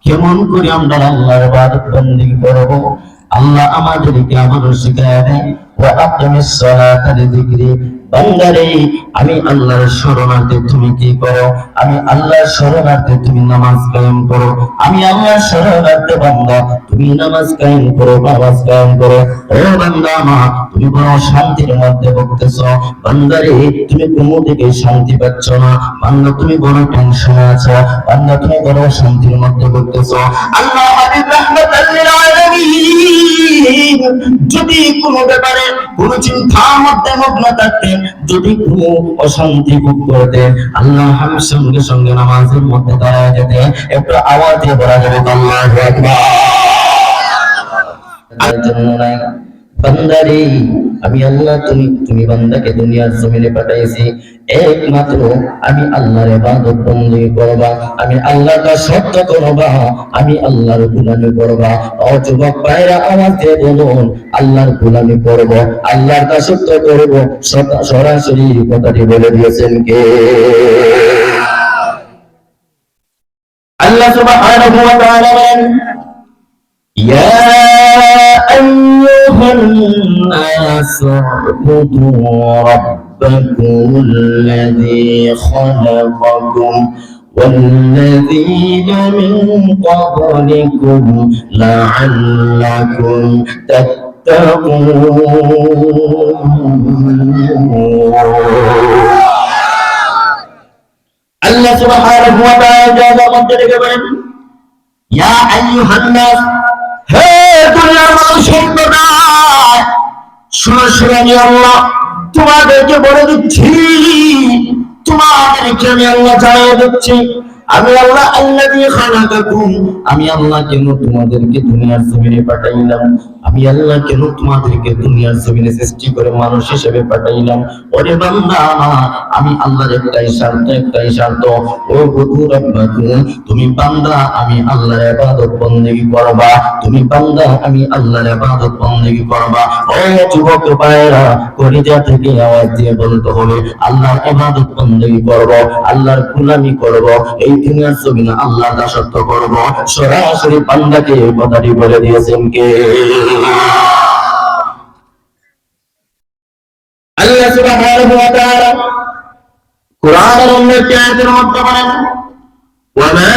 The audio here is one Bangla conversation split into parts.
কেমন করে আমরা আল্লাহর ইবাদত বন্দেগী করব। আল্লাহ আমাদেরকে আবারও শিখায় দেয়, ওয়া আকিমিস সালাতা লিযিকরি। বান্দারে, আমি আল্লাহর শরণার্থে তুমি কি করো? আমি আল্লাহর শরণার্থে তুমি নামাজ কায়েম করো। আমি আল্লাহর শরণার্থে বান্দা তুমি নামাজ কায়েম করো, নামাজ কায়েম করো। ও বান্দা আমার, তুমি বড় শান্তির মধ্যে ভুগতেছো। বান্দারে, তুমি কোনো দিকে শান্তি পাচ্ছ না। বান্দা, তুমি বড় টেনশনে আছো। বান্দা, তুমি বড় শান্তির মধ্যে ভুগতেছো। আল্লাহ হাবিব রাহমাতাল লিল আলামিন যদি কোনো ব্যাপারে কোনো চিন্তার মধ্যে মগ্ন থাকতেন, যদি কোনো অশান্তি ভোগ করতেন, আল্লাহ হাবিব সঙ্গে সঙ্গে নামাজের মধ্যে দাঁড়ায় যেতেন। একটু আওয়াজ দিয়ে বলা যাবে আল্লাহু আকবার। আর জন্য নাই বান্দারে, আমি আল্লাহ তুমি বান্দাকে দুনিয়ার জমিনে পাঠাইছি একমাত্র আমি আল্লাহর ইবাদত বন্দেগী করবা, আমি আল্লাহর দাসত্ব করবা, আমি আল্লাহর গোলামি করবা। ও যুবক ভাইরা, আওয়াজ দিয়ে বলুন, আল্লাহর গোলামি করব, আল্লাহর দাসত্ব করব। সরাসরি কথাটি বলে দিয়েছেন কে? আল্লাহ সুবহানাহু ওয়া তাআলা বলেন, ইয়া আইয়ুহান নাস উবুদু রাব্বাকুমুল্লাযী খালাকাকুম والذين من قبلكم لعلكم تتقون। আল্লাহ সুবহানাহু ওয়া তাআলা মধ্যে থেকে বলেন, ইয়া আইয়ুহান নাস, হে দুনিয়ার মানুষের সম্প্রদায়, শুনো শুনো, আমি আল্লাহ তোমাদেরকে বলে দিচ্ছি, তোমাদেরকে আমি আল্লাহ জানিয়ে দিচ্ছি, আমি আল্লাহ আল্লাযী খালাকাকুম, আমি আল্লাহ কেন তোমাদেরকে দুনিয়ার জমিনে পাঠাইলাম, আমি আল্লাহ কেন তোমাদেরকে দুনিয়ার জমিনে সৃষ্টি করে মানুষ হিসেবে পাঠাইলাম। ওরে বান্দা, আমি আল্লাহর একটাই শর্ত, ও বুদু রাব্বাকুম, তুমি বান্দা আমি আল্লাহর ইবাদত বন্দেগী করবা, তুমি বান্দা আমি আল্লাহর ইবাদত বন্দেগী করবা। ও যুবক ভাইরা, কলিজা থেকে আওয়াজ দিয়ে বলতে হবে, আল্লাহর ইবাদত বন্দেগী করব, আল্লাহর গোলামি করব, এই দুনিয়ার জমিনে আল্লাহর দাসত্ব করব। সরাসরি বান্দাকে এই কথাটি বলে দিয়েছেন কে? আল্লাহ সুবহানাহু ওয়া তাআলা কুরআনের অন্য একটি আয়াতের মধ্যে বলেন, ওয়া মা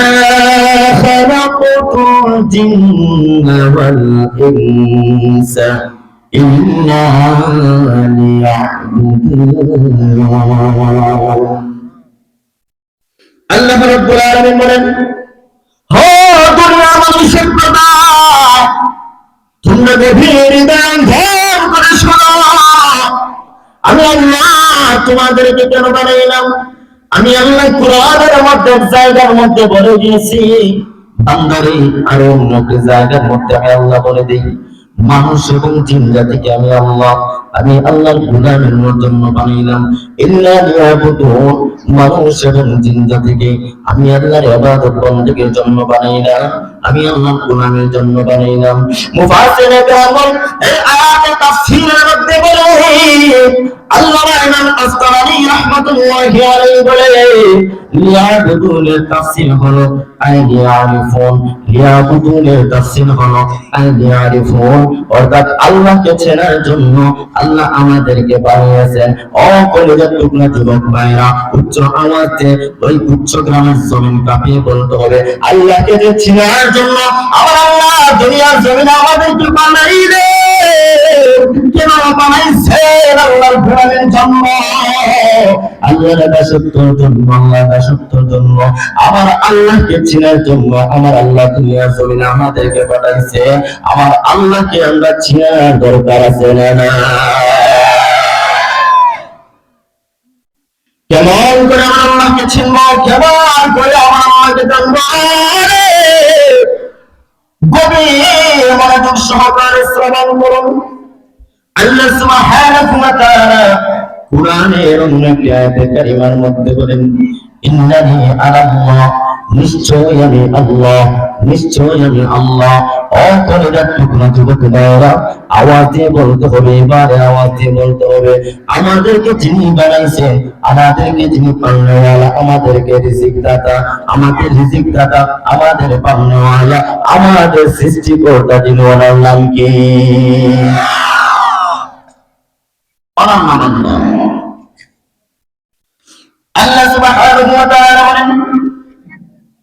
খালাকতুল জিন্না ওয়াল ইনসা ইল্লা লিয়াবুদুন। আল্লাহ রাব্বুল আলামিন বলেন, হো দুনিয়ার মানুষের সম্প্রদায়, তোমরা গভীর ধ্যান করে শোনো, আমি আল্লাহ তোমাদেরকে কেন বানাইলাম। আমি আল্লাহ কুরআনের মধ্যে জায়গার মধ্যে বলে দিয়েছি, বান্দারে, আর অন্য জায়গার মধ্যে আমি আল্লাহ বলে দিই, মানুষ এবং জিন জাতিকে আমি আল্লাহর গোলামের জন্য বানাইলাম। ইল্লা লিয়াবুদুন, মানুষ এবং জিন জাতিকে আমি আল্লাহর ইবাদত বন্দেগীর জন্য বানাইলাম, আমি আল্লাহর গোলামের জন্য বানাইলাম। মুফাসসিরে কেরাম এই আয়াতের তাফসীরের মধ্যে বলে, আল্লামা ইমাম আসকালানী রাহমাতুল্লাহি আলাইহি বলে, লিয়াবুদুনের তাফসীর হলো আইয়ারিফুন, লিয়াবুদুনের তাফসীর হলো আইয়ারিফুন, অর্থাৎ আল্লাহকে চেনার জন্য আল্লাহ আমাদেরকে বানিয়েছেন। ও কলিজার টুকরা যুবক ভাইরা, উচ্চ আওয়াজে ওই উচ্চ গ্রামের জমিন কাঁপিয়ে বলতে হবে, আল্লাহকে যে চেনার জন্য আমার আল্লাহ দুনিয়ার জমিনে আমাদেরকে বানাইলেন। কেন বানাইছেন? আল্লাহর গোলামের জন্য, আল্লাহর দাসত্বের জন্য, আল্লাহর দাসত্বের জন্য, আমার আল্লাহকে চেনার জন্য আমার আল্লাহ দুনিয়ার জমিনে আমাদেরকে পাঠাইছে। আমার আল্লাহকে আমরা চেনার দরকার আছে না? কেমন করে আমার আল্লাহকে চিনবো? কেমন করে আমার আল্লাহকে জানবো? গভীর মনোযোগ সহকারে শ্রবণ করুন। আল্লাহ সুবহানাহু ওয়া তাআলা কুরআনের অন্য একটি আয়াতে কারিমার মধ্যে বলেন, ইন্নানি আনাল্লাহ নিশ্চয় আমি আল্লাহ, নিশ্চয় আমি আল্লাহ। অকলের টুকরা যুবক ভাইরা, আওয়াজ দিয়ে বলতে হবে, এবারে আওয়াজ দিয়ে বলতে হবে, আমাদেরকে যিনি বানাইছেন, আমাদেরকে যিনি পালনেওয়ালা, আমাদেরকে রিজিক দাতা, আমাদের রিজিক দাতা, আমাদের পালনেওয়ালা, আমাদের সৃষ্টিকর্তা, যিনি, ওনার নাম কি? ওনার নাম আল্লাহ। আল্লাহ সুবহানাহু ওয়া তাআলা বলেন,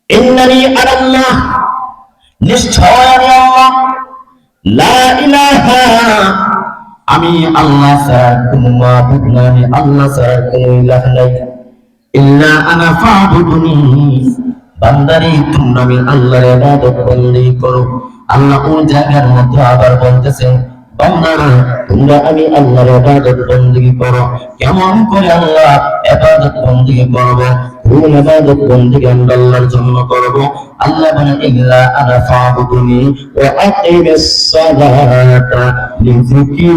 ইন্নানি আনাল্লাহ, নিশ্চয় আমি আল্লাহ, লা ইলাহা, আমি আল্লাহ ছাড়া কোনো মাবুদ নাই, আমি আল্লাহ ছাড়া কোনো ইলাহ নাই, ইল্লা আনা ফাবুদুনি, বান্দারে তোমরা আমি আল্লাহর ইবাদত বন্দেগী করো। আল্লাহ ওই জায়গার মধ্যে আবার বলতেছেন, বান্দারা তোমরা আমি আল্লাহর ইবাদত বন্দেগী করো। কেমন করে আল্লাহ ইবাদত বন্দেগী করব? কোন ইবাদত বন্দেগী আমরা আল্লাহর জন্য করব? আল্লাহ বলেন, ইল্লা আনা ফাবুদুনি ওয়া আকিমিস সালাতা লিযিকরি।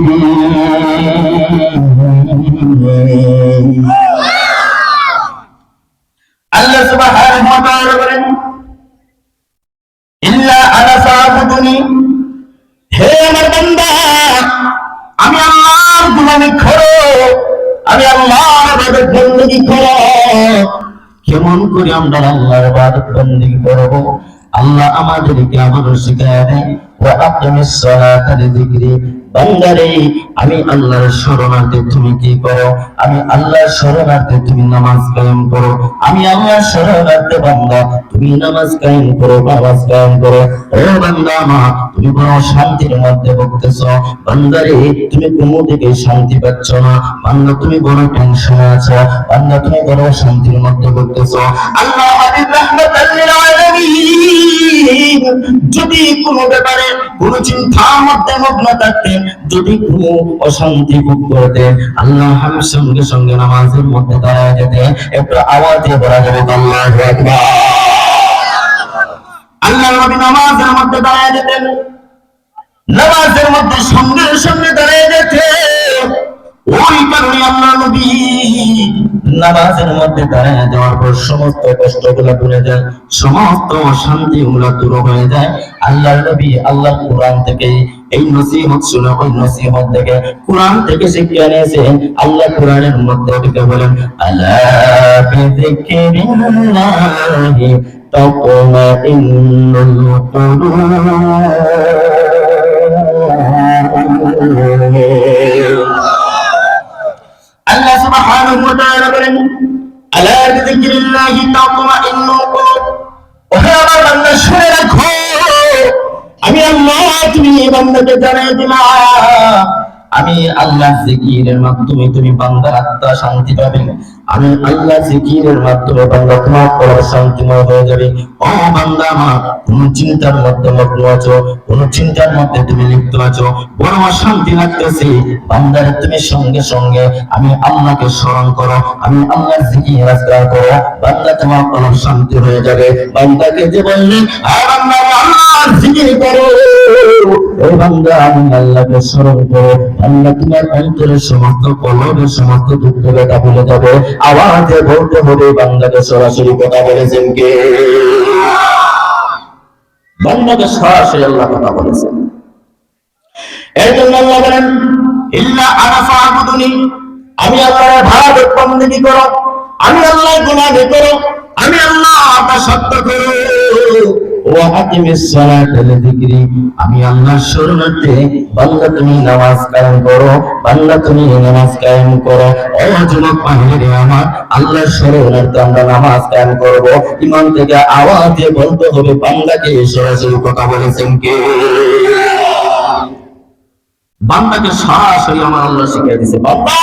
আল্লাহ সুবহানাহু ওয়া তাআলা বলেন, ইল্লা আনা ফাবুদুনি, হে আমার বান্দা, আমি আল্লাহর গোলামি করো, আমি আল্লাহর ইবাদত বন্দেগী করো। কেমন করে আমরা আল্লাহর ইবাদত বন্দেগী করব? আল্লাহ আমাদেরকে আবারও শিখায় দেয়, ওয়া আকিমিস সালাতা লিযিকরি, বান্দারে আমি আল্লাহর শরণার্থে তুমি কি করো? আমি আল্লাহর শরণার্থে তুমি নামাজ কায়েম করো। আমি আল্লাহর শরণার্থে বান্দা তুমি নামাজ কায়েম করো, নামাজ কায়েম করো। ও বান্দা আমার, তুমি বড় শান্তির মধ্যে ভুগতেছ, বান্দারে তুমি কোনো দিকে শান্তি পাচ্ছ না, বান্দা তুমি বড় টেনশনে আছো, বান্দা তুমি বড় শান্তির মধ্যে ভুগতেছ। আল্লাহ হাবিব রাহমাতাল লিল আলামিন যদি কোনো ব্যাপারে কোনো চিন্তার মধ্যে মগ্ন থাকতেন, যদি কোনো অশান্তি ভোগ করতেন, আল্লাহ হাবিব সঙ্গে সঙ্গে নামাজের মধ্যে দাঁড়ায় যেতেন। একটু আওয়াজ দিয়ে বলা যাবে আল্লাহু আকবার। আল্লাহ নবী নামাজের মধ্যে দাঁড়ায় যেতেন, নামাজের মধ্যে সঙ্গে সঙ্গে দাঁড়ায় যেতেন। ওই কারণে আল্লাহ নবী নামাজের মধ্যে দাঁড়ায় যাওয়ার পর সমস্ত কষ্টগুলো ভুলে যায়, সমস্ত অশান্তি গুলো দূর হয়ে যায়। আল্লাহ নবী আল্লাহ কোরআন থেকে এই নসিহত শুনে, ওই নসিহত থেকে কোরআন থেকে শিক্ষা নিয়েছেন। আল্লাহ কোরআনের মধ্যে থেকে বলেন, আলা বিযিকরিল্লাহি তাতমাইন্নুল কুলুব। আল্লাহ সুবহানাহু ওয়া তাআলা বলেন, আলা বিযিকরিল্লাহি তাতমাইন্নুল কুলুব, ওহে আমার বান্দা শুনে রাখো, আমি আল্লাহ তুমি এই বান্দাকে জানিয়ে দিলাম, আমি আল্লাহ জিকিরের মাধ্যমে তুমি বান্দার আত্মা শান্তি পাবে। আমি আল্লাহ জিকিরের মাধ্যমে বান্দা তোমার পর শান্তিময় হয়ে যাবে। ও বান্দা আমার, কোন চিন্তার মধ্যে মগ্ন আছো, কোন চিন্তার মধ্যে তুমি লিপ্ত আছো, বড় অশান্তি লাগতেছে, বান্দারে তুমি সঙ্গে সঙ্গে আমি আল্লাহকে স্মরণ করো, আমি আল্লাহর জিকির আজকার করো, বান্দা তোমার কলব শান্তি হয়ে যাবে। বান্দাকে যে বললেন, বান্দা আল্লাহর জিকির করো, এই বান্দা আমি আল্লাহকে স্মরণ করো, আল্লাহ তোমার অন্তরের সমস্ত কলবের সমস্ত দুঃখ ব্যথা ভুলে যাবে। আওয়াজে বলতে হবে, বান্দাকে সরাসরি কথা বলেছেন কে? বান্দাকে সরাসরি আল্লাহ কথা বলেছেন। এর জন্য আল্লাহ বলেন, ইল্লা আনা ফাবুদুনি, আমি আল্লাহর ইবাদত বন্দেগী করো, আমি আল্লাহর গোলামি করো, আমি আল্লাহকে সত্য করো। ওয়া আকিমিস সালাতা লিযিকরি, আমি আল্লাহর শরণার্থে বান্দা তুমি নামাজ কায়েম করো, বান্দা তুমি নামাজ কায়েম করো। ও যুবক ভাইরা আমার, আল্লাহর শরণার্থে আমরা নামাজ কায়েম করব। ইমান থেকে আওয়াজ দিয়ে বলতে হবে, বান্দাকে সরাসরি কথা বলেছেন কে? বান্দাকে সরাসরি আমার আল্লাহ শিখিয়ে দিয়েছে, বান্দা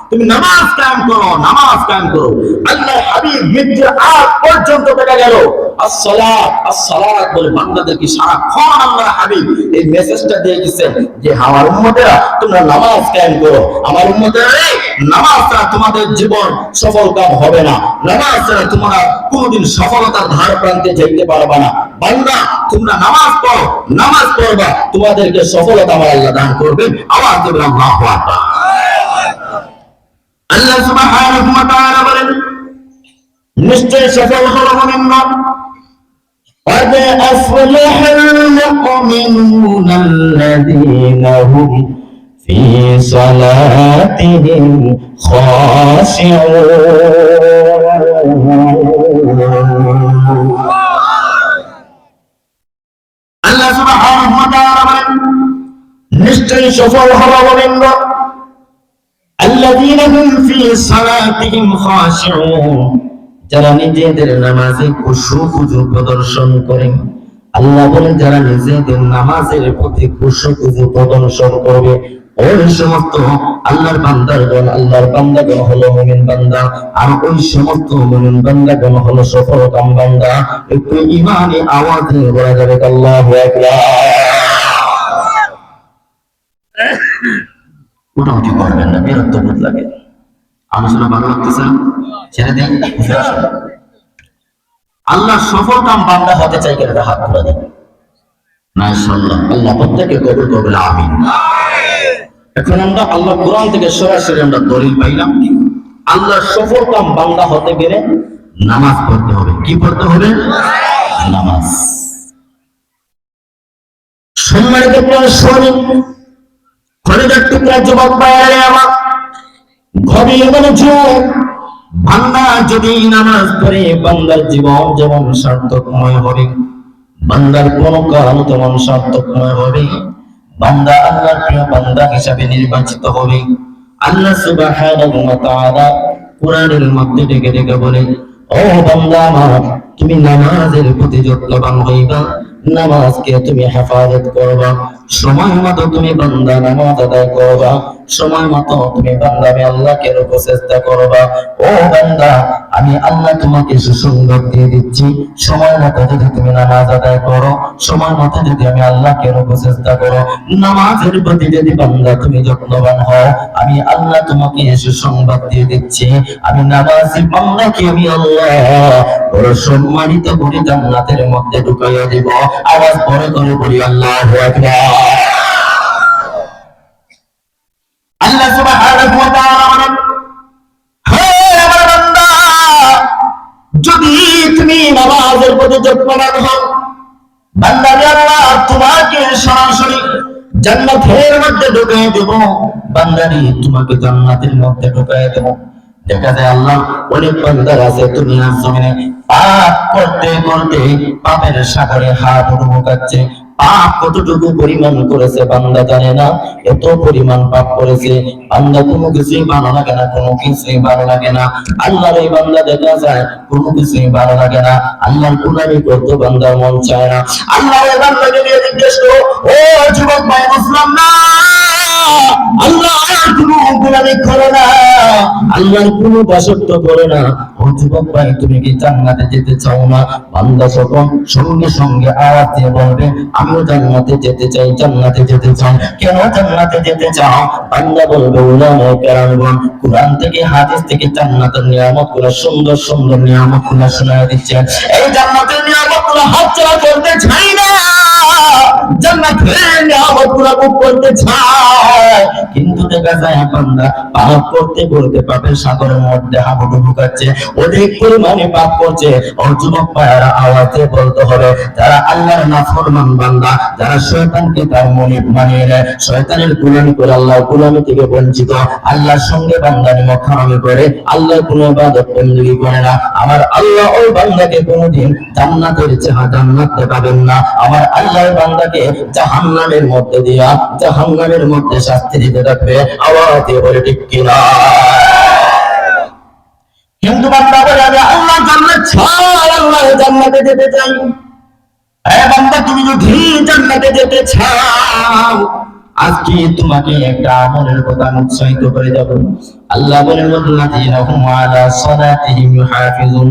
তুমি নামাজ কায়েম করো, নামাজ কায়েম করো। আল্লাহর হাবিব মৃত্যুর আগ পর্যন্ত দেখা গেল আসসালাত আসসালাত বলে বান্দাদেরকে সারাক্ষণ আল্লাহর হাবিব এই মেসেজটা দিয়ে গেছেন যে আমার উম্মতেরা তোমরা নামাজ কায়েম করো। আমার উম্মতেরা, নামাজ ছাড়া তোমাদের জীবন সফল কাম হবে না, নামাজ ছাড়া তোমরা কোনোদিন সফলতার ধার প্রান্তে যেতে পারবে না। বান্দা তোমরা নামাজ পড়ো, নামাজ পড়বা, তোমাদেরকে সফলতা আমার আল্লাহ দান করবেন। আওয়াজ দেবেন আল্লাহু আকবার। আল্লাহ সুবহানাহু ওয়া তাআলা বলেন, নিশ্চয় সফল হলো মুমিনগণ। قد أفلح المؤمنون الذين هم في صلاتهم خاشعون। আল্লাহ সুবহানাহু ওয়া তাআলা বলেন, নিশ্চয়ই সফল হলো মুমিনগণ আল্লাযীনা হুম ফী সালাতিহিম খাশিউন, যারা নিজেদের নামাজে খুশু-খুজু প্রদর্শন করে। আল্লাহ বলেন যারা নিজেদের নামাজের প্রতি খুশু-খুজু প্রদর্শন করবে ওই সমস্ত আল্লাহর বান্দাগণ, আল্লাহর বান্দাগণ হলো মুমিন বান্দা। আর ওই সমস্ত মুমিন বান্দাগণ হলো সফলকাম বান্দা। একটু ঈমানি আওয়াজে বলা যাবে আল্লাহু আকবার। উঠাউঠি করবেন না, বিরক্ত বোধ লাগে। আলোচনা ভালো লাগতেছে, ছেড়ে দিন। আল্লাহ সফলকাম বান্দা হতে চাই কেন? হাত তুলে দেন। মাশাআল্লাহ, আল্লাহ প্রত্যেককে কবুল করবেন, আমিন। এখন আমরা আল্লাহ কোরআন থেকে সরাসরি আমরা দলিল পাইলাম, আল্লাহ সফলকাম বান্দা হতে গেলে নামাজ পড়তে হবে। কি পড়তে হবে? নামাজ। সম্মানিত প্রিয় শরীর কলেজের টুকরা যুবক ভাইরা আমার, গভীর মনোযোগ। বান্দা যদি নামাজ পড়ে বান্দার জীবন যেমন সার্থকময় হবে, বান্দার কোন কারণ তেমন সার্থকময় হবে। বান্দা আল্লাহর প্রিয় বান্দা হিসাবে নির্বাচিত হবে। আল্লাহ সুবহানাহু ওয়া তাআলা কোরআনের মধ্যে ডেকে ডেকে বলে, ও বান্দা আমার, তুমি নামাজের প্রতি যত্নবান হইবা, নামাজকে তুমি হেফাজত করবা, সময় মতো তুমি বান্দা নামাজ আদায় করবা, সময় মতো তুমি বান্দা আমি আল্লাহকে রূপে চেষ্টা করবা। ও বান্দা, আমি আল্লাহ তোমাকে সুসংবাদ দিয়ে দিচ্ছি, সময় মতো যদি তুমি নামাজ আদায় করো, সময় মতো যদি আমি আল্লাহকে রূপে চেষ্টা করো, নামাজের প্রতি যদি বান্দা তুমি যত্নবান হও, আমি আল্লাহ তোমাকে সুসংবাদ দিয়ে দিচ্ছি, আমি নামাজি বান্দাকে আমি আল্লাহ বড় সম্মানিত করে জান্নাতের মধ্যে ঢুকাইয়া দিব। আওয়াজ বড় করে বলি আল্লাহু আকবার। আল্লাহ সুবহানাহু ওয়া তাআলা বলেন, হে আমার বান্দা, যদি তুমি নামাজের প্রতি যত্নবান হও, বান্দা আল্লাহ তোমাকে সরাসরি জান্নাতের মধ্যে ঢুকাইয়া দেব, বান্দারি তোমাকে জান্নাতের মধ্যে ঢুকাইয়া দেব। দেখা যায় আল্লাহ অনেক বান্দার আছে দুনিয়ার জমিনে পাপ করতে করতে পাপের সাগরে হাত ঢুকাচ্ছে। পাপ কতটুকু পরিমাণ করেছে বান্দা জানে না, এত পরিমাণ পাপ করেছে বান্দা কোনো কিছুই ভালো লাগে না, কোনো কিছুই ভালো লাগে না। আল্লাহর এই বান্দা দেখা যায় কোনো কিছুই ভালো লাগে না, আল্লাহর গুনাহি করতে বান্দার মন চায় না। আল্লাহর এই বান্দাকে নিয়ে জিজ্ঞেস করো, ও যুবক ভাই মুসলিম না, আল্লাহর কোনো গুনাহি করো না, আল্লাহর কোনো দাসত্ব করো না। ও যুবক ভাই, তুমি কি জান্নাতে যেতে চাও না? বান্দা যখন সঙ্গে সঙ্গে আওয়াজ দিয়ে বলবে, আমিও জান্নাতে যেতে চাই, জান্নাতে যেতে চাও। কেন জান্নাতে যেতে চাও? বান্দা বলবে, উলামায়ে কেরামগণ কুরআন থেকে হাদিস থেকে জান্নাতের নিয়ামতগুলো, সুন্দর সুন্দর নিয়ামতগুলো শোনায় দিচ্ছে। এই জান্নাতের নিয়ামতগুলো হাতছাড়া করতে চাই না, জান্নাতের নিয়ামতগুলো ভোগ করতে চায়, কিন্তু দেখা যায় বান্দা পাপ করতে করতে পাপের সাগরের মধ্যে হাবুডুবু ঢুকাচ্ছে, অধিক পরিমাণে পাপ করছে। ও যুবক ভাইয়েরা, আওয়াজে বলতে হবে, যারা আল্লাহর নাফরমান বান্দা, যারা শয়তানকে তার মনিব বানিয়ে নেয়, শয়তানের গোলামি করে আল্লাহর গোলামি থেকে বঞ্চিত, আল্লাহর সঙ্গে বান্দানি মুখারামি করে, আল্লাহর কোনো ইবাদত বন্দেগী করে না, আমার আল্লাহ ওই বান্দাকে কোনোদিন জান্নাতের জান্নাত দেখাবেন না। আমার আল্লাহর বান্দাকে জাহান্নামের মধ্যে দিয়া, জাহান্নামের মধ্যে শাস্তি দিতে থাকবে। আওয়াজে বলে ঠিক কিনা? কিন্তু বান্দা বলে, আমি আল্লাহ জান্নাত চাই, আল্লাহ জান্নাতে যেতে চাই। এই বান্দা, তুমি যদি জান্নাতে যেতে চাও, আজকে তোমাকে একটা আমলের কথা উৎসাহিত করে যাব। আল্লাহ বলেন, আল্লাযীনা হুম আলা সালাতিহিম ইউহাফিজুন,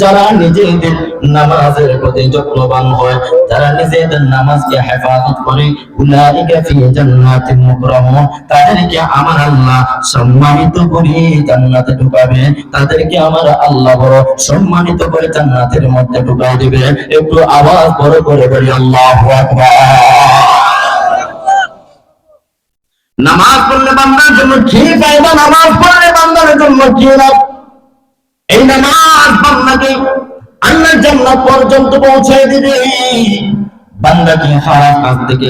যারা নিজেদের নামাজের প্রতি যত্নবান হয়, যারা নিজেদের নামাজকে হেফাজত করে, উলাইকা ফি জান্নাতিন মুকরামুন, তাদেরকে আমার আল্লাহ সম্মানিত করে জান্নাতে ঢুকাবে, তাদেরকে আমার আল্লাহ বড় সম্মানিত করে জান্নাতের মধ্যে ঢুকাই দিবে। একটু আওয়াজ বড় করে বলি আল্লাহু আকবার। নামাজ পড়লে বান্দার জন্য কি ফায়দা? নামাজ পড়লে বান্দার জন্য কি লাভ? এই নামাজ বান্দাকে আল্লাহ জান্নাত পর্যন্ত পৌঁছে দিবে। বান্দাকে খারাপ কাজ থেকে,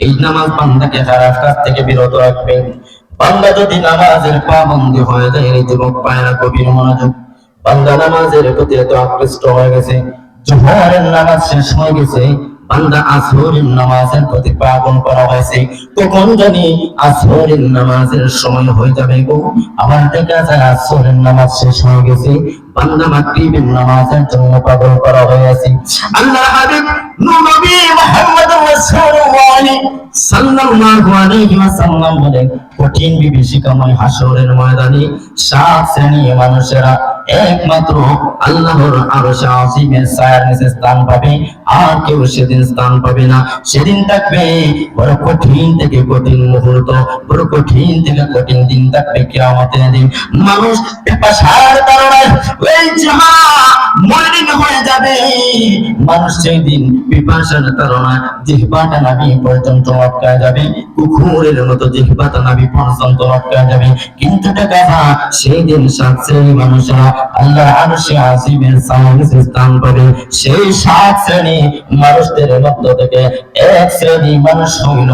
এই নামাজ বান্দাকে খারাপ কাজ থেকে বিরত রাখবে। বান্দা যদি নামাজের পাবন্দি হয়ে যায়, এই যুবক পায়রা গভীর মনোযোগ, বান্দা নামাজের প্রতি এত আকৃষ্ট হয়ে গেছে, জোহরের নামাজ শেষ হয়ে গেছে, বান্দা আসরের নামাজের প্রতি পাগল করা হয়েছে, কখন জানি আসরের নামাজের সময় হয়ে যাবে গো, আমার দেখা যায় আসরের নামাজ শেষ হয়ে গেছে, বান্দা মাগরিবের নামাজের জন্য পাগল করা হয়েছে। আল্লাহ হাবিব নবী মুহাম্মদ রাসূলুল্লাহ সাল্লাল্লাহু আলাইহি ওয়াসাল্লাম বলেন, কঠিন বিভীষিকাময় হাসরের ময়দানে 7 শ্রেণীর মানুষেরা একমাত্র আল্লাহর আরশে আজিমের ছায়ার নিচে স্থান পাবে, আর কেউ সেদিন স্থান পাবে না। সেদিন থাকবে বড় কঠিন থেকে কঠিন মুহূর্ত, বড় কঠিন থেকে কঠিন দিন থাকবে, কিয়ামতের দিন। মানুষ পিপাসার কারণে ওই জিহ্বা মলিন হয়ে যাবে, মানুষ সেই দিন পিপাসার কারণে জিহ্বাটা নাভি পর্যন্ত আটকে যাবে, কুকুরের মতো জিহ্বাটা নাভি পর্যন্ত আটকে যাবে। কিন্তু দেখা যায় সেই দিন 7 শ্রেণীর মানুষেরা আল্লাহর আরশে আজিমের ছায়ার নিচে স্থান পাবে। সেই 7 শ্রেণী মানুষদের মধ্য থেকে এক শ্রেণী মানুষ হইল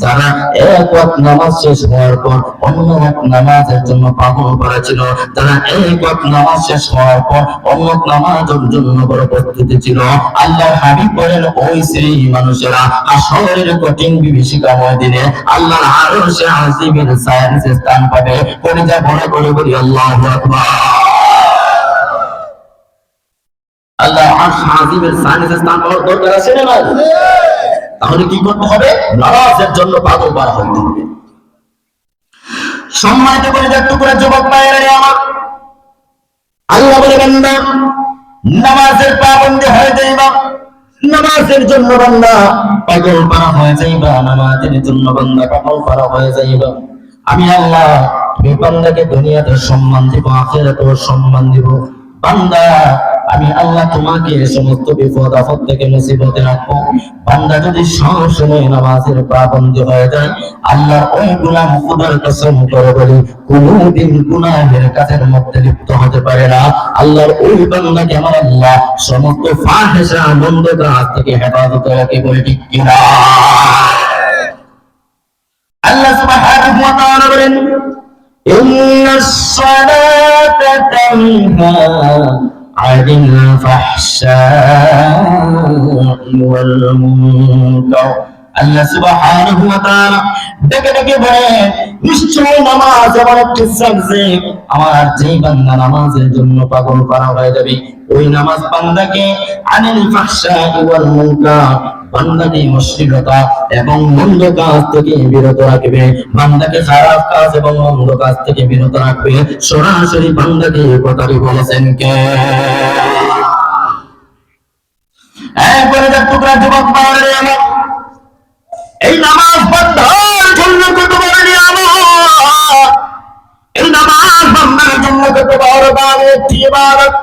যারা এক ওয়াক্ত নামাজ শেষ হওয়ার পর অন্য ওয়াক্ত নামাজের জন্য পাগল করা ছিল, যারা এক ওয়াক্ত নামাজ শেষ হওয়ার পর অন্য নামাজের জন্য বড় প্রস্তুতি ছিল। আল্লাহর হাবিব বলেন, ওই শ্রেণী মানুষেরা হাসরের কঠিন বিভীষিকাময় দিনে আল্লাহর আরশে আজিমের ছায়ার নিচে স্থান পাবে। করে যা বড় করে বলি আল্লাহু আকবার। আল্লাহ আরশ আজিমের ছায়ার নিচে স্থান পাওয়ার দরকার আছে না? তাহলে কি করতে হবে? নামাজের জন্য পাগল করা হইতে হবে। সম্মানিত করে একটু করে যুবক ভাইয়েরা আমার, আল্লাহ বলে বান্দা নামাজের পাবন্দি হয়ে যাইবা, নামাজের জন্য বান্দা পাগল করা হয়ে যাইবা, নামাজের জন্য বান্দা পাগল করা হয়ে যাইবা। আমি আল্লাহ তুমি বান্দাকে দুনিয়াতে সম্মান দিব, আখিরাতেও সম্মান দিব। বান্দা আমি আল্লাহ তোমাকে সমস্ত বিপদ আপদ থেকে মুসিবতে রাখবো। বান্দা যদি সব সময় নামাজের পাবন্দি হয়ে যায়, আল্লাহর ওই গোলাম খোদার কসম করে বলি কোনদিন গুনাহের কাজের মধ্যে লিপ্ত হতে পারে না। আল্লাহর ওই বান্দাকে আমার আল্লাহ সমস্ত ফাহিশা মন্দ কাজ থেকে হেফাজত রাখে, বলে ঠিক কিনা? আল্লাহ সুবহানাহু ওয়া তাআলা বলেন, ইন্নাস সালাতা তানহা আনিল ফাহশাই ওয়াল মুনকার। আল্লাহ সুবহানাহু ওয়া তাআলা ডেকে ডেকে বলেন, নিশ্চয় নামাজ এমন একটি সাবজেক্ট, আমার যেই বান্দা নামাজের জন্য পাগল করা হয়ে যাবে, ওই নামাজ বান্দাকে আনিল ফাহশাই ওয়াল মুনকার, বান্দাকে অশ্লীলতা এবং মন্দ কাজ থেকে বিরত রাখবে, বান্দাকে খারাপ কাজ এবং মন্দ কাজ থেকে বিরত রাখবে। সরাসরি বান্দাকে কথাটি বলেছেন কে? একবারে টুকরা যুবক ভাইরা আমার, এই নামাজ বান্দার জন্য কত বড় নিয়ামত, এই নামাজ বান্দার জন্য কত বড় ইবাদত।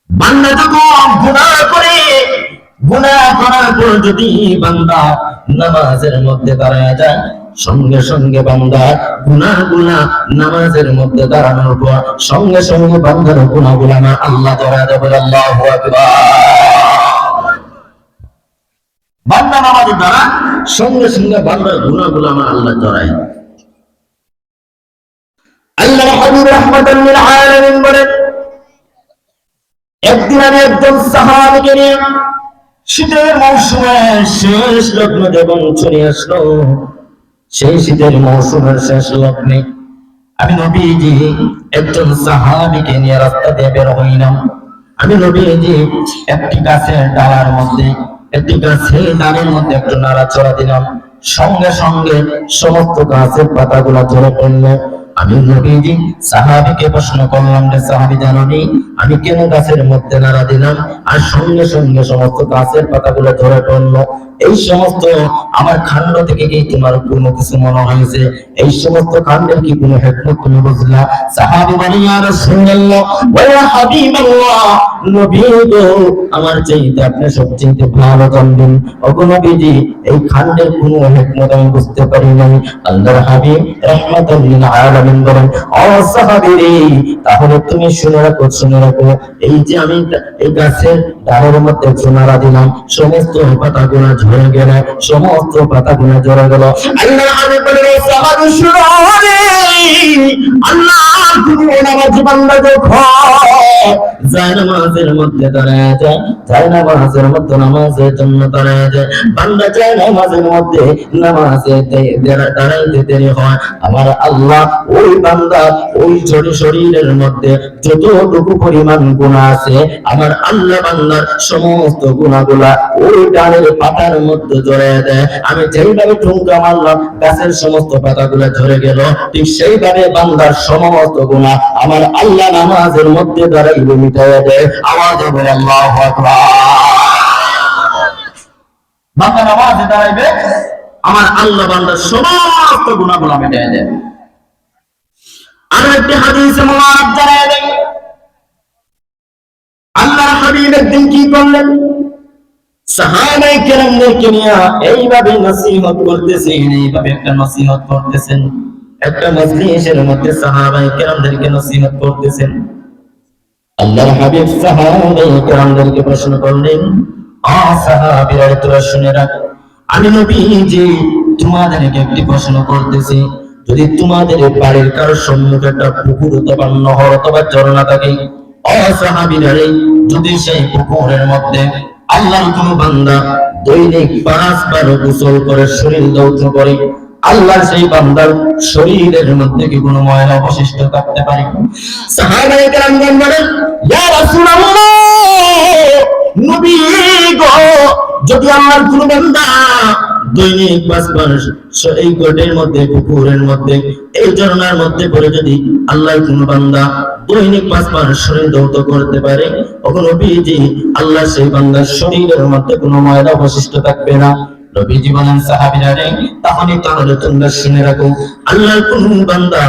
বান্দা যখন গুনাহ করে, গুনাহ করার পর যদি বান্দা নামাজের মধ্যে দাঁড়ায় যায়, সঙ্গে সঙ্গে বান্দা গুনাহগুলা নামাজের মধ্যে দাঁড়ানোর পর সঙ্গে সঙ্গে বান্দার গুনাহগুলা আমার আল্লাহ ধরা দেবে। আল্লাহু আকবার। বান্দা নামাজের দ্বারা সঙ্গে সঙ্গে বান্দার গুনাহগুলা আমার আল্লাহ ধরায়। আল্লাহ হাবিব রাহমাতাল লিল আলামিন বলেন, একদিন আমি একজন সাহাবীকে নিয়ে শীতের মৌসুমের শেষ লগ্ন যখন চলে আসলো, সেই শীতের মৌসুমের শেষ লগ্নে আমি নবীজি একজন সাহাবীকে নিয়ে রাস্তা দিয়ে বের হইলাম। আমি নবীজি একটি গাছের ডালার মধ্যে, একটি গাছের ডালের মধ্যে একটু নাড়াচড়া দিলাম, সঙ্গে সঙ্গে সমস্ত গাছের পাতাগুলা ঝরে পড়লো। আমি নবীজি সাহাবীকে প্রশ্ন করলাম, রে সাহাবী জানেন আমি কেন গাছের মধ্যে নাড়া দিলাম আর সঙ্গে সঙ্গে সমস্ত গাছের পাতাগুলো ধরে পড়লো? এই সমস্ত আমার কাণ্ড থেকে কি তোমার কোনো কিছু মনে হয়েছে? এই সমস্ত কাণ্ডের কি কোনো হিকমত তুমি বুঝলা? সাহাবী বলে, ইয়া রাসূলুল্লাহ ওয়া ইয়া হাবিবাল্লাহ, নবী গো, আমার চাইতে আপনি সবচেয়ে ভালো জানেন। ওগো নবীজি, এই কাণ্ডের কোনো হিকমত আমি বুঝতে পারি নাই। আল্লাহর হাবিব রাহমাতুল লিল আলামিন বলেন, ও সাহাবী, তাহলে তুমি শুনে রাখো, এই যে আমি এই গাছের ডালের মধ্যে সোনারা দিলাম, সমস্ত পাতাগুলো ঝরে গেল, সমস্ত পাতাগুলো ঝরে গেল। আল্লাহর হাবিব বলেন, ও সাহাবী শুনো রে, আল্লাহর কোনো নামাজি বান্দা যখন জায়নামাজের মধ্যে দাঁড়ায় যায়, জায়নামাজের মধ্যে নামাজের জন্য দাঁড়ায় যায়, বান্দা জায়নামাজের মধ্যে নামাজে দাঁড়াইতে দেরি হয়, আমার আল্লাহ ওই বান্দা ওই শরীরের মধ্যে যতটুকু পরিমাণ গুনাহ আছে, আমার আল্লাহ বান্দার সমস্ত গুনাহগুলা ওই ডালের পাতার মধ্যে জড়ায় দেয়। আমি যেইভাবে ঠুনকা মারলাম গাছের সমস্ত পাতাগুলো ঝরে গেল, ঠিক সেইভাবে বান্দার সমস্ত গুনাহ আমার আল্লাহ নামাজের মধ্যে দাঁড়াইলে মিটাইয়া দেয়। আওয়াজ হবে আল্লাহু আকবার। বান্দা নামাজে দাঁড়াইবে, আমার আল্লাহ বান্দার সমস্ত গুনাহগুলো মিটাইয়া দেয়। আর একটি হাদিসে মুবারক জানায় দেয়, আল্লাহর হাবিব একদিন কি করলেন? সাহাবায়ে কেরামদেরকে নিয়ে এইভাবে নসিহত করতেছেন, এইভাবে একটা নসিহত করতেছেন। একটা মজলিসের মধ্যে সাহাবায়ে কেরামদেরকে নসিহত করতেছেন। আল্লাহর হাবিব সাহাবায়ে কেরামদেরকে প্রশ্ন করলেন, ও সাহাবীরা, তোমরা শুনে রাখ, আমি নবীজি তোমাদেরকে একটি প্রশ্ন করতেছি। যদি তোমাদের বাড়ির কারোর সম্মুখে একটা পুকুর অথবা নহর অথবা ঝর্ণা থাকে, ও সাহাবীরা, যদি সেই পুকুরের মধ্যে আল্লাহর কোন বান্দা দৈনিক 5 বার গোসল করে শরীর ধৌত করে, আল্লাহর সেই বান্দার শরীরের মধ্যে কি কোনো ময়লা অবশিষ্ট থাকতে পারে? সাহাবায়ে কেরামগণ বলেন, ইয়া রাসূলুল্লাহ, নবী গো, যদি আল্লাহর কোন বান্দা দৈনিক 5 বার এই গর্তের মধ্যে, পুকুরের মধ্যে, এই ঝর্ণার মধ্যে পড়ে যদি আল্লাহর কোন বান্দা দৈনিক 5 বার শরীর ধৌত করতে পারে, তখন নবীজি আল্লাহ সেই বান্দার শরীরের মধ্যে কোনো ময়লা অবশিষ্ট থাকবে না। নবীজি বলেন, সাহাবীরা রে, তাহলে তোমরা শুনে রাখো, আল্লাহর কোন বান্দা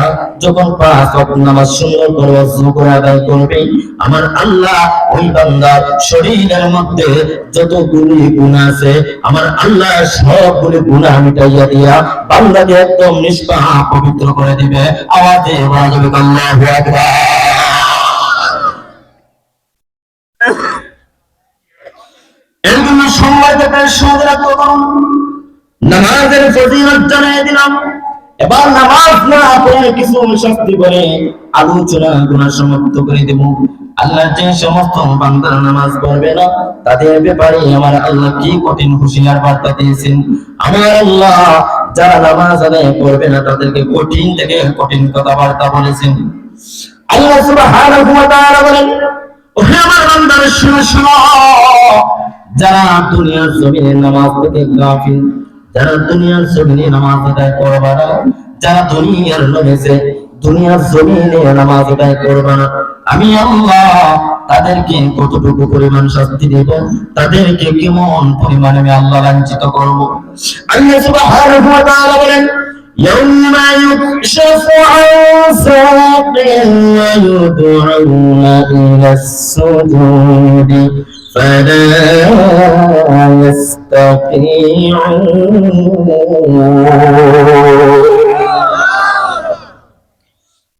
যখন 5 ওয়াক্ত নামাজ সুন্দর করে ওযু করে আদায় করবে, আমার আল্লাহ ওই বান্দার শরীরের মধ্যে যতগুলি গুনাহ আছে, আমার আল্লাহ সবগুলি গুনাহ মিটাইয়া দিয়া বান্দাকে একদম নিষ্পাপ পবিত্র করে দিবে। আওয়াজে বলা যাবে আল্লাহু আকবার। এরকম সময়কে বেশ সহজে রাখতে পারুন। নামাজের ফজিলত জানিয়ে দিলাম। এবার নামাজ না পড়ে কিছু শাস্তি করে আলোচনা গুনাহ সমাপ্ত করে দেব। আল্লাহ যে সমস্ত বান্দারা নামাজ পড়বে না, তাদের ব্যাপারে আমার আল্লাহ কি কঠিন হুঁশিয়ার বার্তা দিয়েছেন। আমার আল্লাহ যারা নামাজ আদায় করবে না, তাদেরকে কঠিন থেকে কঠিন কথাবার্তা বলেছেন। আল্লাহ সুবহানাহু ওয়া তাআলা বলেন, ওহে আমার বান্দারা শুনো, যারা দুনিয়ার জমিনে নামাজ থেকে গাফিল, যারা দুনিয়ার জমিনে নামাজ আদায় করবে না, যারা দুনিয়ার লোভে দুনিয়ার জমিনে নামাজ আদায় করবে না, আমি আল্লাহ তাদেরকে কতটুকু পরিমাণ শাস্তি দেব, তাদেরকে কেমন পরিমাণে আমি আল্লাহ লাঞ্ছিত করব। আল্লাহ সুবহানাহু ওয়া তাআলা বলেন, يوم يكشف عن ساق ويدعون إلى السجود فلا يستطيعون।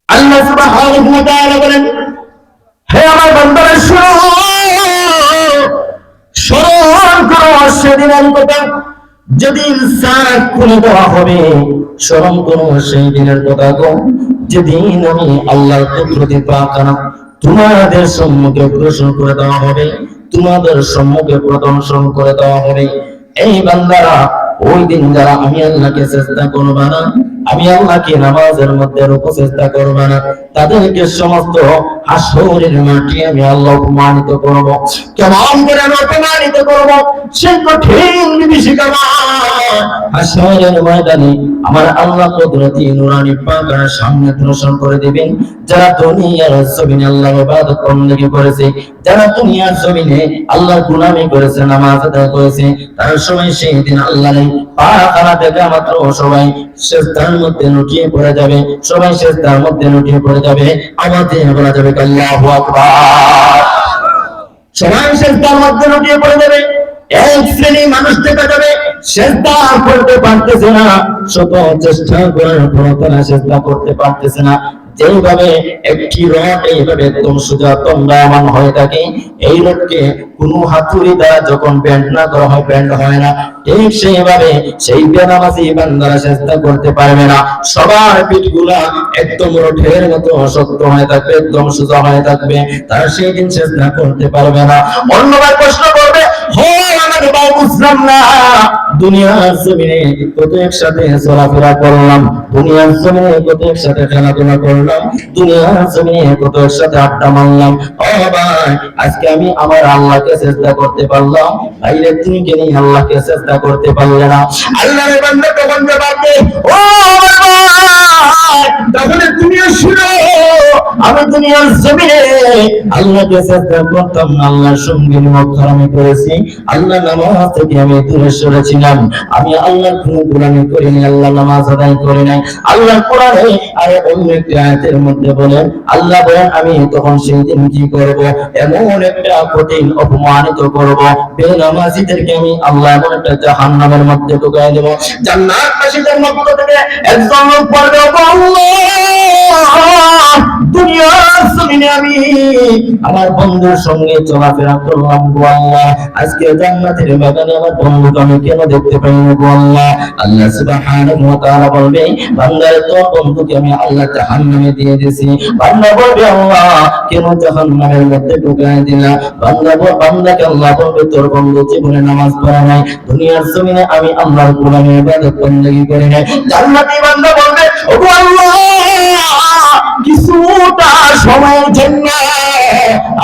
আল্লাহ সুবহানাহু ওয়া তাআলা বলেন, হে আমার বান্দারা শোনো, স্মরণ করো সেদিনের কথা, যেদিন সাক খুলে দেওয়া হবে। স্মরণ করো সেই দিনের কথা গো, যেদিন আমি আল্লাহর কুদরতি পাকানা তোমাদের সম্মুখে প্রদর্শন করে দেওয়া হবে, তোমাদের সম্মুখে প্রদর্শন করে দেওয়া হবে। এই বান্দারা ওই দিন যারা আমি আল্লাহকে চেষ্টা করবে না, আমি আল্লাহকে নামাজের মধ্যে রুকু চেষ্টা করবে না, তাদেরকে সমস্ত হাসরের মাঠে আমি আল্লাহ অপমানিত করব। কেমন করে আমি অপমানিত করব? সেই কঠিন বিভীষিকা হাসরের ময়দানে আমার আল্লাহ কুদরতি নুরানি পাখার সামনে প্রদর্শন করে দিবেন। যারা দুনিয়ার জমিনে আল্লাহর ইবাদত বندگی করেছে, যারা দুনিয়ার জমিনে আল্লাহর গোলামি করেছে, নামাজ আদায় করেছে, তারা সবাই সেই দিন আল্লাহর পাখানা দেখা মাত্র সবাই সিজদার মধ্যে লুটিয়ে পড়ে যাবে, সবাই সিজদার মধ্যে লুটিয়ে পড়ে যাবে। আওয়াজে বলা যাবে আল্লাহু আকবার। সবাই সিজদার মধ্যে লুটিয়ে পড়ে যাবে। এক শ্রেণী মানুষ দেখা যাবে সিজদা করতে পারতেছে না, শত চেষ্টা করার পরও তারা সিজদা করতে পারতেছে না। যেভাবে একটি রড এইভাবে একদম সোজা তন্দ্রায়মান হয়ে থাকে, এই রডকে কোনো হাতুড়ি দ্বারা যখন ব্যান্ড না করা হয়, ব্যান্ড হয় না, ঠিক সেইভাবে সেই বেনামাজি বান্দারা সিজদা করতে পারবে না। সবার পিঠগুলা একদম রডের মতো শক্ত হয়ে থাকবে, একদম সোজা হয়ে থাকবে, তারা সেই দিন সিজদা করতে পারবে না। অন্যবার প্রশ্ন করবে, হো আমার ভাই বুঝলাম না, দুনিয়ার জমিনে কত একসাথে চলাফেরা করলাম, দুনিয়ার জমিনে কত একসাথে খেলাধুলা করলাম, দুনিয়ার জমিনে কত একসাথে আড্ডা মারলাম, ও ভাই আজকে আমি আমার আল্লাহকে সিজদা করতে পারলাম, ভাইরে তুমি কেন আল্লাহকে সিজদা করতে পারলে না? আল্লাহর বান্দা তখন বলবে, ও ভাই তখন তুমি শুনো, আমি দুনিয়ার জমিনে আল্লাহকে সিজদা করতাম না, আল্লাহর সঙ্গে মুখারামি করেছি, আল্লাহ নামাজ থেকে আমি দূরে সরেছিলাম, আমি আল্লাহর কোনো গোলামি করিনি, আল্লাহ নামাজ আদায় করি নাই। আল্লাহ কোরআনে আর অন্য একটি আয়াতের মধ্যে বলেন, আল্লাহ বলেন আমি তখন সেই দিন কি করব, এমন একটা কঠিন অপমানিত করব বেনামাজিদেরকে, আমি আল্লাহ এমন একটা জাহান্নামের মধ্যে ঢুকাই দেব। জান্নাতবাসীদের মধ্য থেকে একজন লোক বলবে, আল্লাহ দুনিয়ার জমিনে আমি আমার বন্ধুর সঙ্গে চলাফেরা করলাম গো আল্লাহ, আজকে জান্নাতের বাগানে আমার বন্ধুকে আমি কেন দেখতে পাই না গো আল্লাহ? আল্লাহ সুবহানাহু ওয়া তাআলা বলবে, বান্দারে তোর বন্ধুকে আমি আল্লাহ জাহান্নামে দিয়ে দিয়েছি। বান্দা বলবে, আল্লাহ কেন জাহান্নামের মধ্যে ঢুকাই দিলা? বান্দাকে আল্লাহ বলবে, তোর বন্ধু জীবনে নামাজ পড়ে নাই, দুনিয়ার জমিনে আমি আল্লাহর গোলামি ইবাদত বندگی করি নাই। জান্নাতি বান্দা বলবে, ওগো আল্লাহ কিছুটা সময়ের জন্য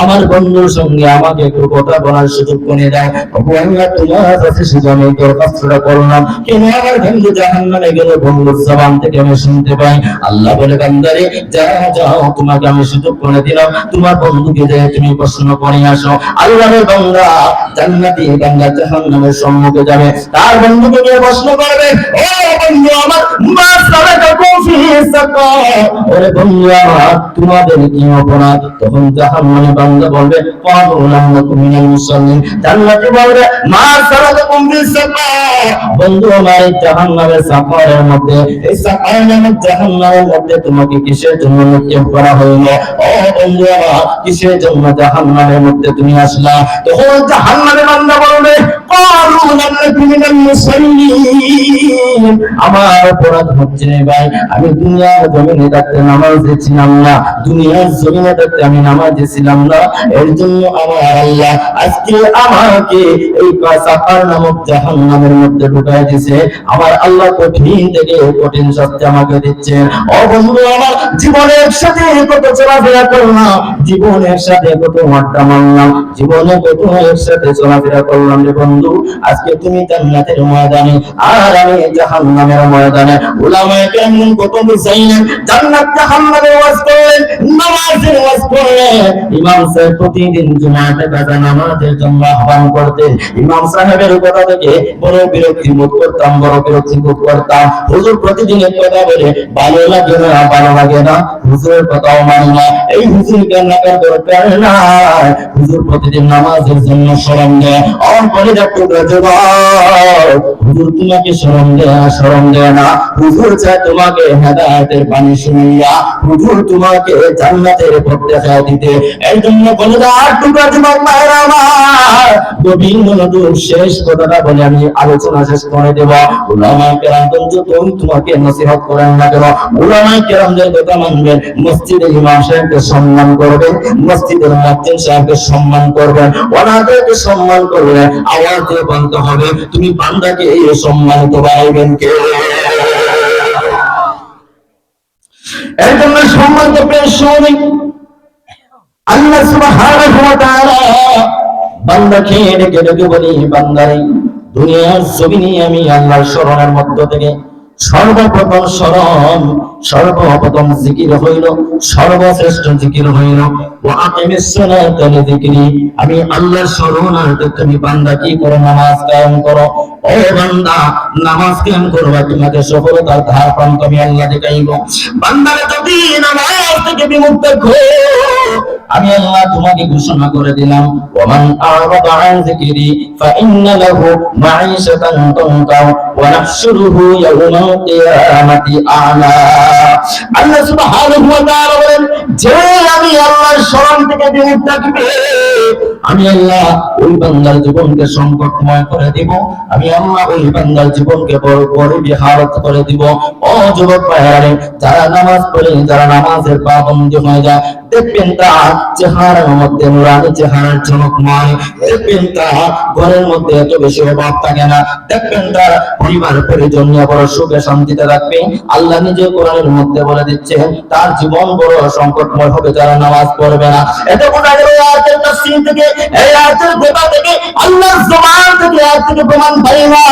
আমার বন্ধুর সঙ্গে আমাকে একটু কথা বলার সুযোগ করে দাও, ওগো আল্লাহ তোমার কাছে শুধু আমি দরখাস্তটা করলাম, কেন আমার বন্ধু জাহান্নামে গেল বন্ধুর জবান থেকে আমি শুনতে পাই। আল্লাহ বলে, বান্দারে যাও যাও, তোমাকে আমি সুযোগ করে দিলাম, তোমার বন্ধুকে যে তুমি প্রশ্ন করে আসো। আল্লাহর বান্দা জান্নাতি বান্দা জাহান্নামের সম্মুখে যাবে, তার বন্ধুকে নিয়ে প্রশ্ন করবে, ও বন্ধু আমার, মা সালাকাকুম ফি সাকার, ওরে বন্ধু আমার তোমাদের কি অপরাধ? তখন জাহান্নামে বান্দা বলবে, ক্বালু লাম নাকু মিনাল মুসাল্লিন, জান্নাতি বলবে, মা সালাকাকুম ফি সাকার, বন্ধু আমার জাহান্নামের সাকারের মধ্যে, এই সাকার নামক জাহান্নামের মধ্যে তোমাকে কিসের জন্য নিক্ষেপ করা হলো? ও বন্ধু আমার কিসের জন্য জাহান্নামের মধ্যে তুমি আসলা? তখন জাহান্নামের বান্দা বলবে, ক্বালু লাম নাকু মিনাল মুসাল্লিন, আমার অপরাধ হচ্ছে ভাই, আমি দুনিয়ার জমিনে থাকতে নামাজ ছিলাম না, দুনিয়ার জমিনে থাকতে আমি নামাজ ছিলাম না, এর জন্য আমার আল্লাহ আজকে আমাকে এই সাকার নামক জাহান্নামের মধ্যে ঢুকাই দিয়েছে। আমার আল্লাহ কঠিন থেকে কঠিন শাস্তি আমাকে দিচ্ছে। ও বন্ধু আমার, জীবনের সাথে কত চলাফেরা করলাম, জীবনের সাথে কত আড্ডা মারলাম, জীবনে কত একসাথে চলাফেরা করলাম রে বন্ধু, আজকে তুমি জান্নাতের ময়দানে আর আমি জাহান্নামের ময়দানে। উলামায়ে কেরাম কত বুঝাইলেন, জান্নাত জাহান্নামের ওয়াজ করলেন, নামাজের ওয়াজ করলেন। ইমাম সাহেব প্রতিদিন জুমাতে কাজা নামাজের জন্য আহ্বান করতেন। ইমাম সাহেবের কথা থেকে বড় বিরক্তি বোধ করতাম, বড় বিরক্তি বোধ করতাম। হুজুর প্রতিদিন এক কথা বলে, ভালো লাগে না, ভালো লাগে না, হুজুরের কথাও মানি না, এই হুজুর কেন দরকার নাই, হুজুর প্রতিদিন নামাজের জন্য শরম দেয়। অন্তরে একটু হুজুর তোমাকে শরম দেয়, শরম দেয় না, হুজুর চায় তোমাকে হেদায়েতের বাণী শুনিয়া, হুজুর তোমাকে জান্নাতের পথ দেখায় দিতে। এই জন্য বলে আর তোমরা যুবক ভাইরা আমার, গভীর মনোযোগ শেষ কথাটা বলে আমি আলোচনা শেষ করে দেব। উলামায়ে কেরাম তুমি তোমাকে নসিহত করেন না কেন, উলামায়ে কেরামদের কথা মানবেন, মসজিদের ইমাম সাহেবকে সম্মান করবেন, মসজিদের মুয়াজ্জিন সাহেবকে সম্মান করবেন, ওনাদেরকে সম্মান করবেন, আওয়াজ দিয়ে বলতে হবে, তুমি বান্দাকে এই সম্মানিত বানাইবেন কে? এর জন্য সম্মানিত প্রিয় শ্রোতা, আল্লাহ সুবহানাহু ওয়া তাআলা বান্দাকে ডেকে ডেকে বলি, বান্দারে দুনিয়ার জমিনে আমি আল্লাহর স্মরণের মধ্য থেকে সর্বপ্রথম স্মরণ, সর্বপ্রথম জিকির হইল, সর্বশ্রেষ্ঠ জিকির হইল ওয়া আকিমিস সালাতা লিযিকরি। আমি আল্লাহর স্মরণার্থে তুমি বান্দা কি করো? নামাজ কায়েম করো। ও বান্দা, নামাজ কায়েম করবা, তোমাকে সফলতার ধার প্রান্ত আমি আল্লাহ দেখাইব। বান্দারে যদি নামাজ থেকে বিমুক্ত করো, আমি আল্লাহ তোমাকে ঘোষণা করে দিলাম, ওয়ামান আ'রাদা আন যিকরি ফাইন্না লাহু মাঈশাতান দানকা ওয়া নাহশুরুহু ইয়াওমাল কিয়ামাতি আ'লা। আল্লাহ সুবহানাহু ওয়া তাআলা বলেন, যে আমি আল্লাহর স্মরণ থেকে বিমুখ থাকবে, আমি আল্লাহ ওই বান্দার জীবনকে সংকটময় করে দিব। আমি আল্লাহ ওই বান্দার জীবনকে বড় বিহারত করে দিব। ও যুবক ভাইরা, যারা নামাজ পড়ে, যারা নামাজের পাবন্দি হয়ে যায়, দেখবেন তার চেহারার মধ্যে নুরানি চেহারার চমকময়। দেখবেন তার ঘরের মধ্যে এত বেশি অভাব থাকে না। দেখবেন তার পরিবার পরিজন নিয়ে বড় সুখে শান্তিতে থাকবে। আল্লাহ নিজে কোরআনের মধ্যে বলে দিচ্ছেন, তার জীবন বড় সংকটময় হবে যারা নামাজ পড়বে না। এত বোঝা গেল আয়াতের তাফসীর থেকে, এই আয়াতের কথা থেকে, আল্লাহর জবান থেকে, আয়াত থেকে প্রমাণ পাই না,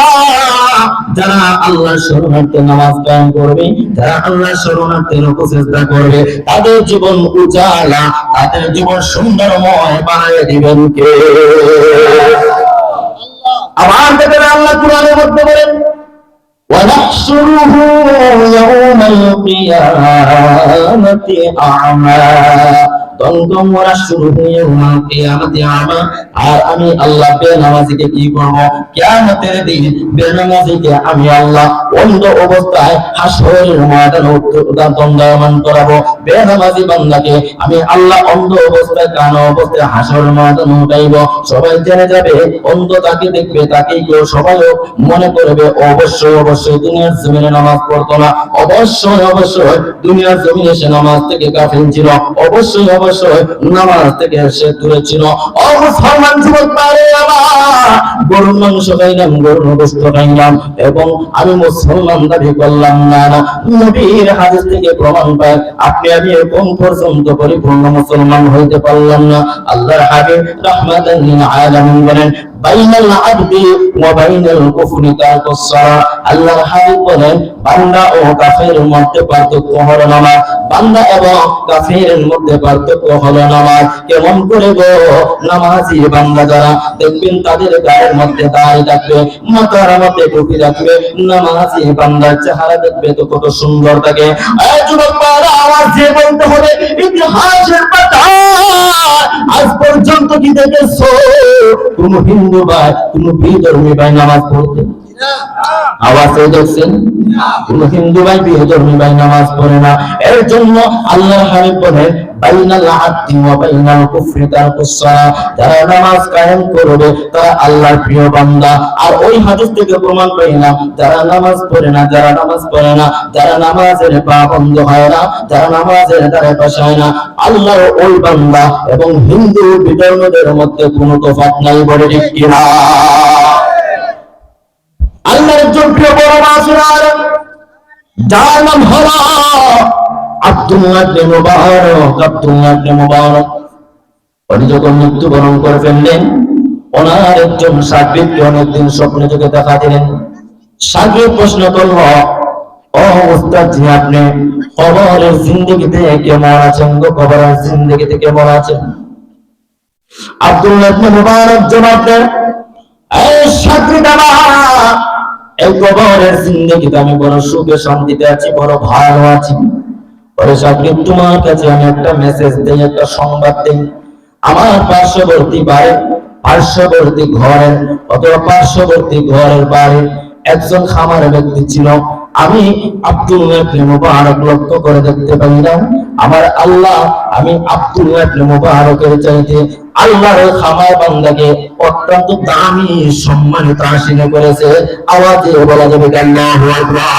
যারা আল্লাহর শরণার্থে নামাজ কায়েম করবে, যারা আল্লাহর শরণার্থে রুকু সিজদা করবে, তাদের জীবন উজালা, তাদের জীবন সুন্দরময় বানিয়ে দিবেন কে? আবার দেখেন আল্লাহ কোরআনের মধ্যে বলেন, ওয়ানাহশুরুহু ইয়াওমাল কিয়ামাতি আ'মা। আর আমি আল্লাহ বেনামাজিকে কি করব? কিয়ামতের দিন বেনামাজিকে আমি আল্লাহ অন্ধ অবস্থায় হাসরের ময়দানে দণ্ডায়মান করাবো। বেনামাজি বান্দাকে আমি আল্লাহ অন্ধ অবস্থায়, কানা অবস্থায় হাসরের ময়দানে উঠাইব। সবাই জেনে যাবে, অন্ধ তাকে দেখবে, তাকেই কেউ সবাই মনে করবে অবশ্যই দুনিয়ার জমিনে নামাজ পড়তো না, অবশ্যই দুনিয়ার জমিনে সে নামাজ থেকে গাফিল ছিল, অবশ্যই নামাজ থেকে সে দূরে ছিল। ও মুসলমান যুবক ভাইরা, আমার গরুর মাংস খাইলাম, গরুর গোশত খাইলাম এবং আমি মুসলমান দাবি করলাম না। নবীর হাদিস থেকে প্রমাণ পায় আপনি আমি কোন পর্যন্ত পরিপূর্ণ মুসলমান হইতে পারলাম না। আল্লাহর হাবিব রাহমাতাল লিল আলামিন বলেন, বাইনাল আবদি ওয়া বাইনাল কুফরি তারকুস সালাহ। আল্লাহর হাবিব বলেন, বান্দা ও কাফেরের মধ্যে পার্থক্য হলো নামাজ। বান্দা এবং কাফেরের মধ্যে পার্থক্য হলো নামাজ। কেমন করে গো? নামাজি বান্দা যারা দেখবেন তাদের গায়ের মধ্যে দাড়ি থাকবে, মাথার মধ্যে টুপি থাকবে। নামাজি বান্দার চেহারা দেখবে তো কত সুন্দর থাকে। এই যুবক ভাইরা, আওয়াজ দিয়ে বলতে হবে, ইতিহাসের পাতায় আজ পর্যন্ত কি দেখেছো কোন হিন্দু ভাই, কোন বিধর্মী ভাই নামাজ পড়তে? আওয়াজ দেখছেন? কোন হিন্দু ভাই, বিধর্মী ভাই নামাজ পড়ে না। এর জন্য আল্লাহর হাবিব বলেন, বাইনাল আবদি ওয়া বাইনাল কুফরি তারকুস সালাহ। যারা নামাজ কায়েম করবে তারা আল্লাহর প্রিয় বান্দা। আর ওই হাদিস থেকে প্রমাণ পাইলাম, যারা নামাজ পড়ে না, যারা নামাজ পড়ে না, যারা নামাজের পাবন্দ হয় না, যারা নামাজের দ্বারা বসায় না, আল্লাহর ওই বান্দা এবং হিন্দু বিধর্মীদের মধ্যে কোনো তফাৎ নাই। বলে ঠিক কিনা? আল্লাহর একজন প্রিয় বড় মাসুর, যার নাম হলো আব্দুল্লাহ ইবনে মুবারক। আব্দুল্লাহ ইবনে মুবারক উনি যখন মৃত্যুবরণ করে ফেললেন, ওনার একজন সাগরিদকে অনেকদিন স্বপ্নে যুগে দেখা দিলেন। সাগরিদ প্রশ্ন করল, ও উস্তাদ জি, আপনি কবরের জিন্দেগিতে কেমন আছেন গো? কবরের জিন্দেগিতে কেমন আছেন? আব্দুল্লাহ ইবনে মুবারক জবাব দেন, এই সাগরিদ আমার, এই কবরের জিন্দেগিতে আমি বড় সুখে শান্তিতে আছি, বড় ভালো আছি। পরে সাগরিদ, তোমার কাছে আমি একটা মেসেজ দেই, একটা সংবাদ দেই। আমার পার্শ্ববর্তী ঘরের অথবা পার্শ্ববর্তী ঘরের বাড়ি একজন খামার ব্যক্তি ছিল। আমি আব্দুল্লাহ ইবনে মুবারক লক্ষ্য করে দেখতে পাইলাম, আমার আল্লাহ আমি আব্দুল্লাহ ইবনে মুবারকের চাইতে আল্লাহর খামার বান্দাকে অত্যন্ত দামি সম্মানিত আসীনে করেছে। আওয়াজে বলা যাবে আল্লাহু আকবার।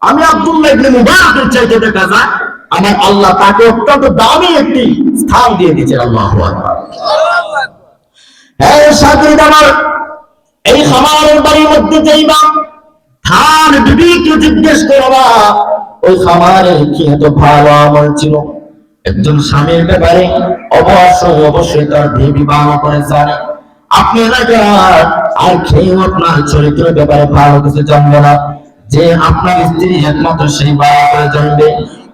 আমি আব্দুল্লাহ ইবনে মুবারকের চাইতে দেখা যায় আমার আল্লাহ তাকে অত্যন্ত দামি একটি স্থান দিয়ে দিয়েছে। আল্লাহু আকবার। হ্যাঁ সাগরিদ আমার, এই খামারের বাড়ির মধ্যে যাইবা, ধান বিবিকে জিজ্ঞেস করবা ওই খামারে কি এত ভালো আমল ছিল। একজন স্বামীর ব্যাপারে অবশ্যই তার বিবি ভালো করে জানে। আপনি এলাকার আর কেউ আপনার চরিত্রের ব্যাপারে ভালো কিছু জানবে না, যে আপনার স্ত্রী একমাত্র সেই ভালো করে জানবে।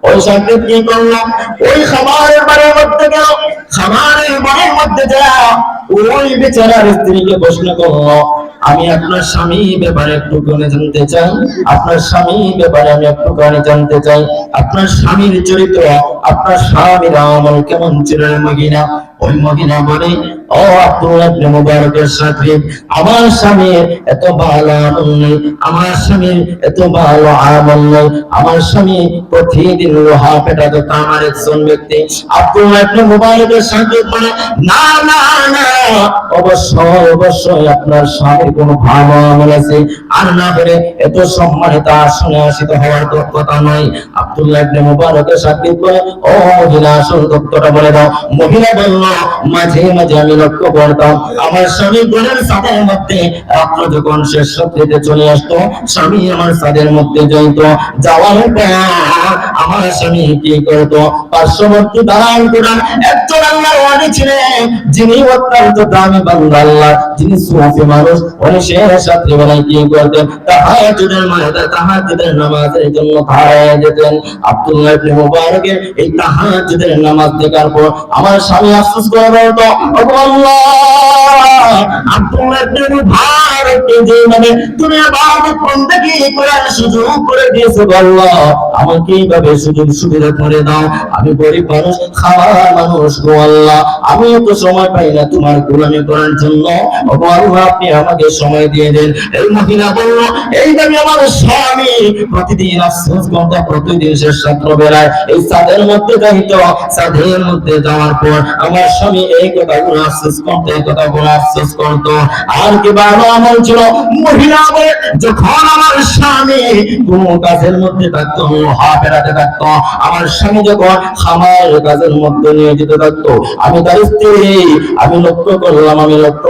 ওই সাংকেত কি করলাম, ওই খাবারের বাড়ির মধ্যে গেল, খাবারের বাড়ির মধ্যে যাও ওই বেচারার স্ত্রীকে প্রশ্ন করলো, আমি আপনার স্বামী ব্যাপারে একটু জানতে চাই, আপনার স্বামী ব্যাপারে আমি একটু জানতে চাই, আপনার স্বামীর চরিত্র, আপনার স্বামীর আমল কেমন ছিল মহিলা। ওই মহিলা বলে, ও আব্দুল্লাহ ইবনে মুবারকের সাথে আমার স্বামীর এত ভালো আমল নেই, আমার স্বামীর এত ভালো আমল নেই, আমার স্বামী প্রতিদিন লোহা পেটাতো তামার একজন ব্যক্তি। আব্দুল্লাহ ইবনে মুবারকের সাথে বলে, না না না, অবশ্যই অবশ্যই আপনার স্বামীর কোনো ভালো আমল আছে, আর না করে এত সম্মানিত আসনে আসিত হওয়ার তো কথা নয়। আব্দুল্লাহ ইবনে মুবারকের সাথে বলে, ও মহিলা আসল তথ্যটা বলে দাও। মহিলা বলল, মাঝে মাঝে আমি লক্ষ্য করতাম আমার স্বামী ঘরের ছাদের মধ্যে রাত্র যখন শেষ রাত্রিতে চলে আসতো, স্বামী আমার ছাদের মধ্যে যাইতো, যাওয়ার পর আমার স্বামী কি করতো, পার্শ্ববর্তী দাঁড়ান করা একজন আল্লাহর ওয়ালি ছিলেন, যিনি অত্যন্ত দামি বান্দা আল্লাহ, যিনি সুফি মানুষ, উনি শেষ রাত্রিবেলায় কি করতেন, তাহাজ্জুদের নামাজের জন্য দাঁড়ায় যেতেন। আব্দুল্লাহ ইবনে মুবারকের এই তাহাজ্জুদের নামাজ দেখার পর আমার স্বামী আফসোস করে বলতো, ওগো আল্লাহ, আব্দুল্লাহ ইবনে মুবারককে যেভাবে তুমি ইবাদত বন্দেগী করার সুযোগ করে দিয়েছো আল্লাহ, আমাকে এইভাবে সুযোগ সুবিধা করে দাও। আমি গরিব মানুষ, খাওয়ার মানুষ গো আল্লাহ, আমি তো সময় পাই না তোমার গোলামি করার জন্য, ওগো আল্লাহ আপনি আমাকে সময় দিয়ে দেন। এই মহিলা বলল, এইভাবে আমার স্বামী প্রতিদিন আফসোস করতো, প্রতিদিন শেষ রাত্রবেলায় এই ছাদের মধ্যে যাইতো, ছাদের মধ্যে যাওয়ার পর আমার স্বামী এই কথাগুলো আফসোস করতো, এই কথাগুলো আফসোস করতো। আর কি ভালো আমল ছিল। মহিলা বলে, যখন আমার স্বামী কোন কাজের মধ্যে থাকতো, লোহা পেরাতে থাকতো, আমার স্বামী যখন খামার কাজের মধ্যে নিয়ে যেতে থাকতো, আমি তার স্ত্রী, আমি লক্ষ্য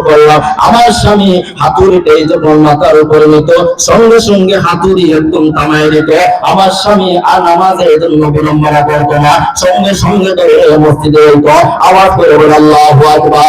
করলাম আমার স্বামী হাতুড়িতে যখন মাথার উপরে নিত, সঙ্গে সঙ্গে হাতুড়ি একদম থামায় দিত। আমার স্বামী আর নামাজের জন্য বিড়ম্বনা করতো না, সঙ্গে সঙ্গে মসজিদে যেত, আওয়াজ করে বলে আল্লাহু আকবার।